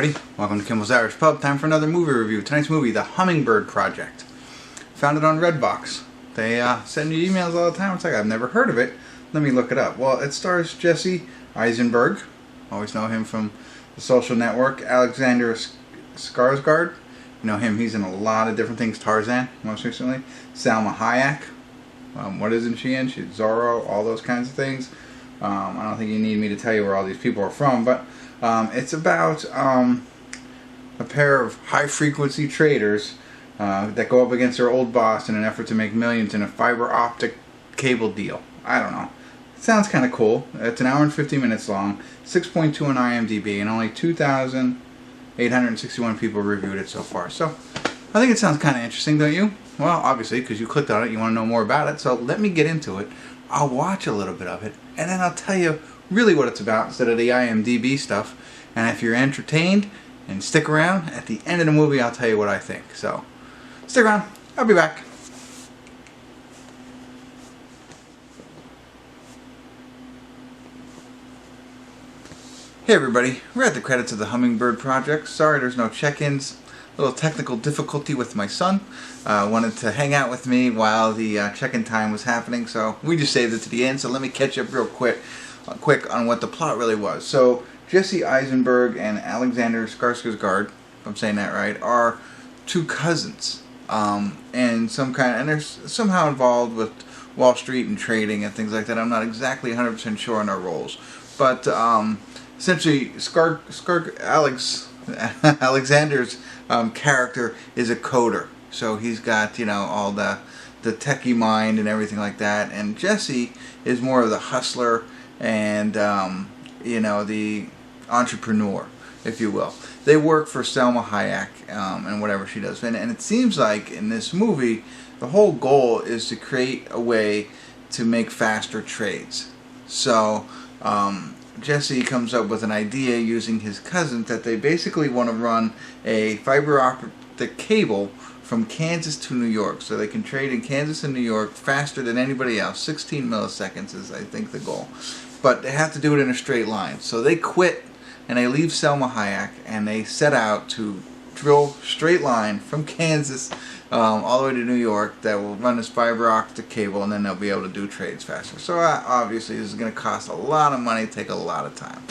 everybody, welcome to Kimmel's Irish Pub. Time for another movie review. Tonight's movie, The Hummingbird Project. Found it on Redbox. They send you emails all the time. It's like, I've never heard of it. Let me look it up. Well, it stars Jesse Eisenberg. Always know him from The Social Network. Alexander Skarsgård. You know him, he's in a lot of different things. Tarzan, most recently. Salma Hayek. What isn't she in? She's Zorro, all those kinds of things. I don't think you need me to tell you where all these people are from, but it's about a pair of high-frequency traders that go up against their old boss in an effort to make millions in a fiber optic cable deal. I don't know. It sounds kind of cool. It's an hour and 50 minutes long, 6.2 on IMDb, and only 2,861 people reviewed it so far. So I think it sounds kind of interesting, don't you? Well, obviously, because you clicked on it, you want to know more about it. So let me get into it. I'll watch a little bit of it, and then I'll tell you really what it's about instead of the IMDb stuff. And if you're entertained and stick around, at the end of the movie I'll tell you what I think. So stick around, I'll be back. Hey everybody, we're at the credits of The Hummingbird Project. Sorry there's no check-ins. A little technical difficulty with my son. Wanted to hang out with me while the check-in time was happening, so we just saved it to the end. So let me catch up real quick on what the plot really was. So Jesse Eisenberg and Alexander Skarsgård, if I'm saying that right, are two cousins, and they're somehow involved with Wall Street and trading and things like that. I'm not exactly 100% sure on their roles, but essentially, Alexander's character is a coder, so he's got, you know, all the techie mind and everything like that, and Jesse is more of the hustler and you know, the entrepreneur, if you will. They work for Salma Hayek and whatever she does, and it seems like in this movie the whole goal is to create a way to make faster trades. So Jesse comes up with an idea using his cousin that they basically want to run a fiber optic cable from Kansas to New York, so they can trade in Kansas and New York faster than anybody else. 16 milliseconds is, I think, the goal. But they have to do it in a straight line. So they quit and they leave Salma Hayek and they set out to drill straight line from Kansas all the way to New York that will run this fiber optic cable, and then they'll be able to do trades faster. So obviously this is going to cost a lot of money, take a lot of time,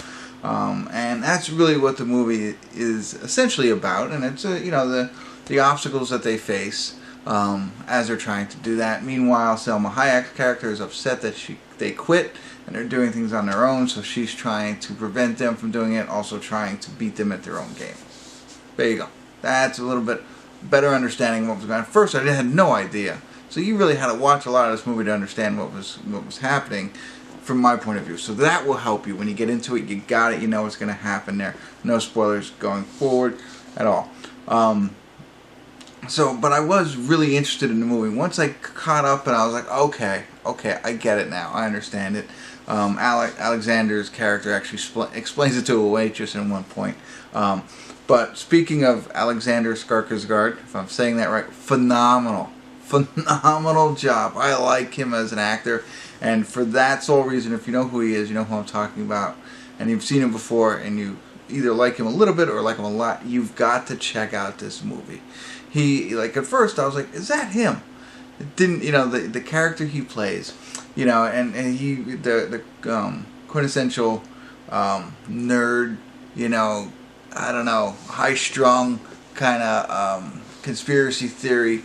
and that's really what the movie is essentially about. And it's you know, the obstacles that they face as they're trying to do that. Meanwhile, Salma Hayek's character is upset that they quit and they're doing things on their own, so she's trying to prevent them from doing it, also trying to beat them at their own game. There you go. That's a little bit better understanding what was going on. At first, I had no idea. So you really had to watch a lot of this movie to understand what was happening from my point of view. So that will help you. When you get into it, you got it. You know what's going to happen there. No spoilers going forward at all. But I was really interested in the movie. Once I caught up and I was like, okay, I get it now. I understand it. Alexander's character actually explains it to a waitress at one point. But speaking of Alexander Skarsgård, if I'm saying that right, phenomenal job. I like him as an actor, and for that sole reason, if you know who he is, you know who I'm talking about, and you've seen him before, and you either like him a little bit or like him a lot, you've got to check out this movie. He, like, at first I was like, is that him? It didn't, you know, the character he plays, you know, and he, the quintessential nerd, you know, I don't know, high-strung kind of conspiracy theory,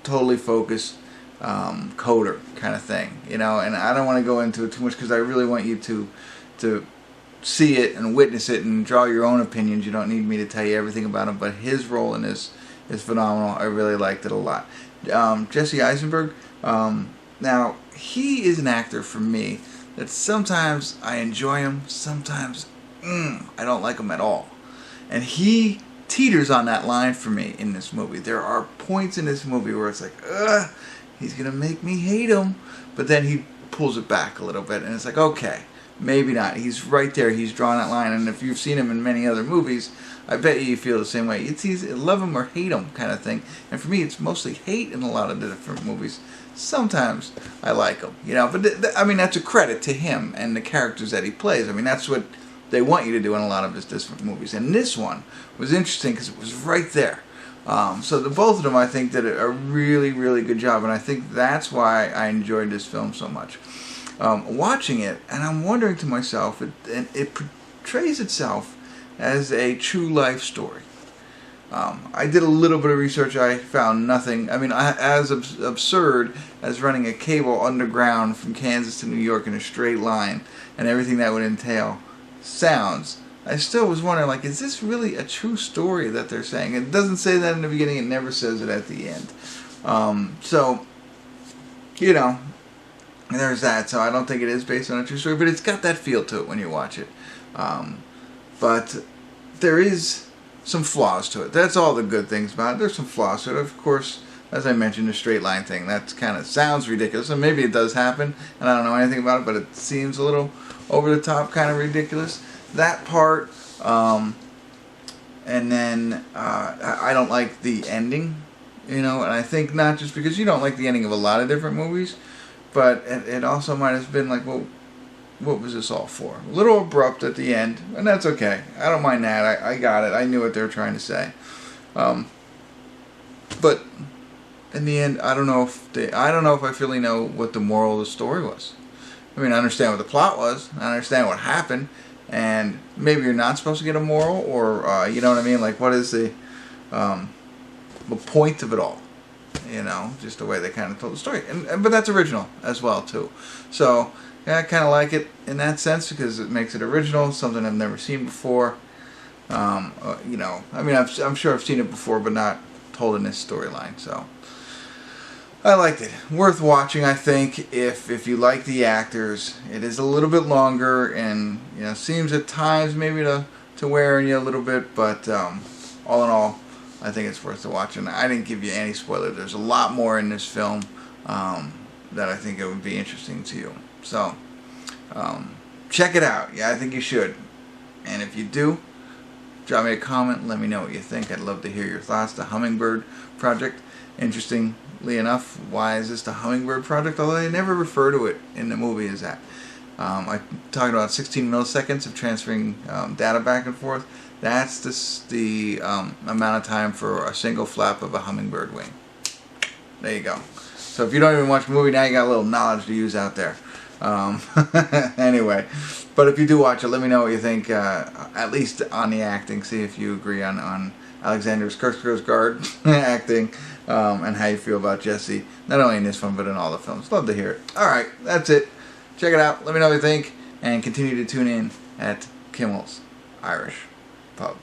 totally focused coder kind of thing, you know. And I don't want to go into it too much because I really want you to see it and witness it and draw your own opinions. You don't need me to tell you everything about him, but his role in this is phenomenal. I really liked it a lot. Jesse Eisenberg, now he is an actor for me that sometimes I enjoy him, sometimes I don't like him at all. And he teeters on that line for me in this movie. There are points in this movie where it's like, he's going to make me hate him. But then he pulls it back a little bit and it's like, okay, maybe not. He's right there. He's drawn that line. And if you've seen him in many other movies, I bet you feel the same way. It's easy, love him or hate him kind of thing. And for me, it's mostly hate in a lot of the different movies. Sometimes I like him, you know. But I mean, that's a credit to him and the characters that he plays. I mean, that's what they want you to do in a lot of his different movies. And this one was interesting because it was right there. So the both of them, I think, did a really, really good job, and I think that's why I enjoyed this film so much. Watching it, and I'm wondering to myself, it portrays itself as a true life story. I did a little bit of research. I found nothing. I mean, as absurd as running a cable underground from Kansas to New York in a straight line and everything that would entail sounds, I still was wondering, like, is this really a true story that they're saying? It doesn't say that in the beginning. It never says it at the end. So, you know, there's that. So I don't think it is based on a true story, but it's got that feel to it when you watch it. But there is some flaws to it. That's all the good things about it. There's some flaws to it. Of course, as I mentioned, the straight line thing, that kind of sounds ridiculous, and maybe it does happen, and I don't know anything about it, but it seems a little over the top, kind of ridiculous. That part, and then I don't like the ending, you know, and I think not just because you don't like the ending of a lot of different movies, but it also might have been like, well, what was this all for? A little abrupt at the end, and that's okay. I don't mind that. I got it. I knew what they were trying to say. But in the end, I don't know if I really know what the moral of the story was. I mean, I understand what the plot was. I understand what happened, and maybe you're not supposed to get a moral, or you know what I mean? Like, what is the point of it all? You know, just the way they kind of told the story, but that's original as well too. So. Yeah, I kind of like it in that sense because it makes it original, something I've never seen before. You know, I mean, I'm sure I've seen it before, but not told in this storyline. So I liked it. Worth watching, I think, if you like the actors. It is a little bit longer, and you know, seems at times maybe to wear on you a little bit, but all in all, I think it's worth the watch. And I didn't give you any spoilers. There's a lot more in this film that I think it would be interesting to you. So, check it out. Yeah, I think you should. And if you do, drop me a comment. Let me know what you think. I'd love to hear your thoughts. The Hummingbird Project. Interestingly enough, why is this the Hummingbird Project? Although they never refer to it in the movie as that. I'm talking about 16 milliseconds of transferring data back and forth. That's the amount of time for a single flap of a hummingbird wing. There you go. So if you don't even watch the movie, now you got a little knowledge to use out there. Anyway, but if you do watch it, let me know what you think, at least on the acting. See if you agree on Alexander Skarsgård acting, and how you feel about Jesse, not only in this one, but in all the films. Love to hear it. Alright, that's it. Check it out. Let me know what you think, and continue to tune in at Kimmel's Irish Pub.